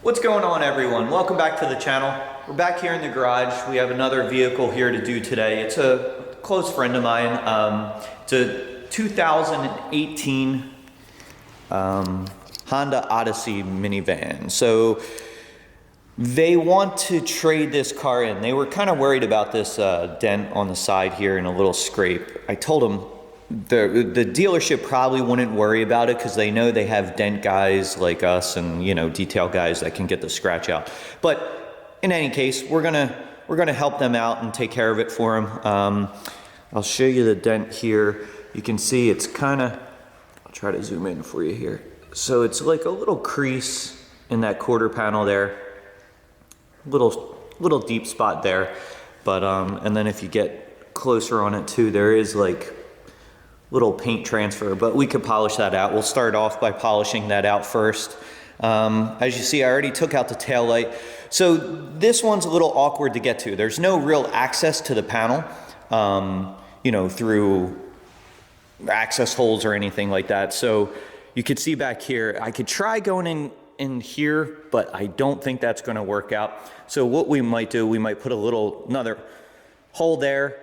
What's going on, everyone? Welcome back to the channel. We're back here in the garage. We have another vehicle here to do today. It's a close friend of mine. It's a 2018 Honda Odyssey minivan. So they want to trade this car in. They were kind of worried about this dent on the side here and a little scrape. I told them the dealership probably wouldn't worry about it because they know they have dent guys like us and, you know, detail guys that can get the scratch out. But in any case, we're gonna help them out and take care of it for them. I'll show you the dent here. You can see it's kind of, I'll try to zoom in for you here. So it's like a little crease in that quarter panel there. Little deep spot there. But and then if you get closer on it too, there is like little paint transfer, but we could polish that out. We'll start off by polishing that out first. As you see, I already took out the tail light. So this one's a little awkward to get to. There's no real access to the panel, you know, through access holes or anything like that. So you could see back here, I could try going in here, but I don't think that's gonna work out. So what we might do, we might put another hole there,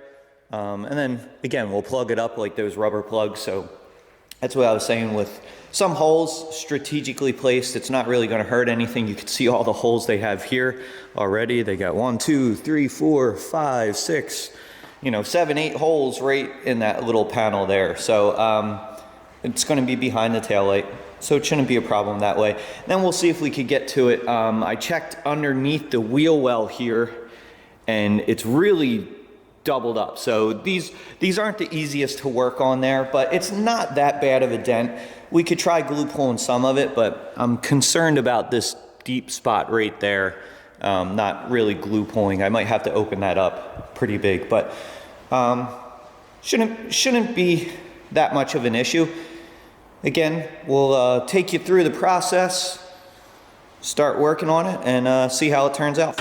and then again, we'll plug it up like those rubber plugs. So that's what I was saying, with some holes strategically placed, it's not really gonna hurt anything. You can see all the holes they have here already. They got 1, 2, 3, 4, 5, 6, you know, 7, 8 holes right in that little panel there. So it's gonna be behind the taillight, so it shouldn't be a problem that way. Then we'll see if we could get to it. I checked underneath the wheel well here, and it's really doubled up. So these aren't the easiest to work on there, but it's not that bad of a dent. We could try glue pulling some of it, but I'm concerned about this deep spot right there. Not really glue pulling. I might have to open that up pretty big, but shouldn't be that much of an issue. Again, we'll take you through the process, start working on it, and see how it turns out.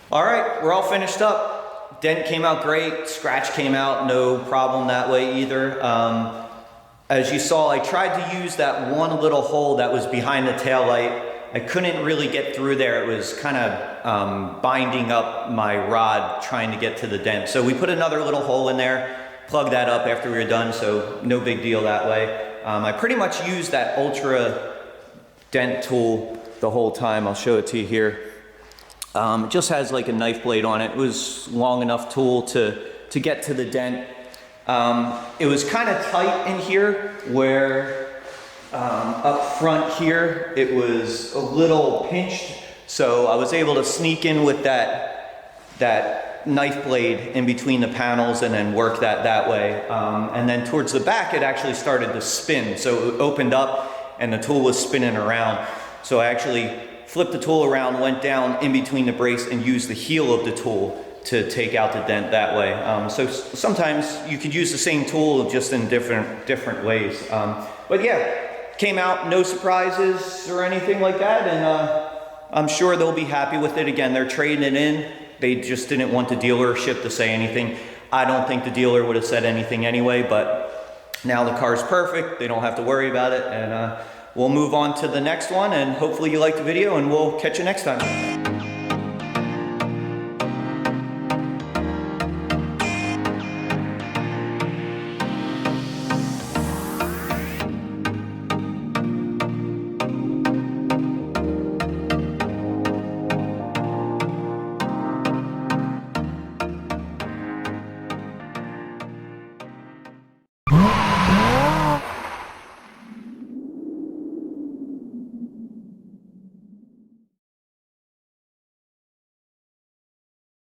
All right, we're all finished up. Dent came out great, scratch came out, no problem that way either. As you saw, I tried to use that one little hole that was behind the tail light. I couldn't really get through there. It was kind of binding up my rod trying to get to the dent. So we put another little hole in there, plugged that up after we were done, so no big deal that way. I pretty much used that Ultra dent tool the whole time. I'll show it to you here. It just has like a knife blade on it. It was long enough tool to get to the dent. It was kind of tight in here where up front here it was a little pinched, so I was able to sneak in with that knife blade in between the panels and then work that way. And then towards the back it actually started to spin, so it opened up and the tool was spinning around. So I actually flipped the tool around, went down in between the brace and used the heel of the tool to take out the dent that way. So sometimes you could use the same tool just in different ways. But yeah, came out, no surprises or anything like that, and I'm sure they'll be happy with it. Again, they're trading it in. They just didn't want the dealership to say anything. I don't think the dealer would have said anything anyway, but now the car's perfect. They don't have to worry about it, and we'll move on to the next one, and hopefully you liked the video, and we'll catch you next time.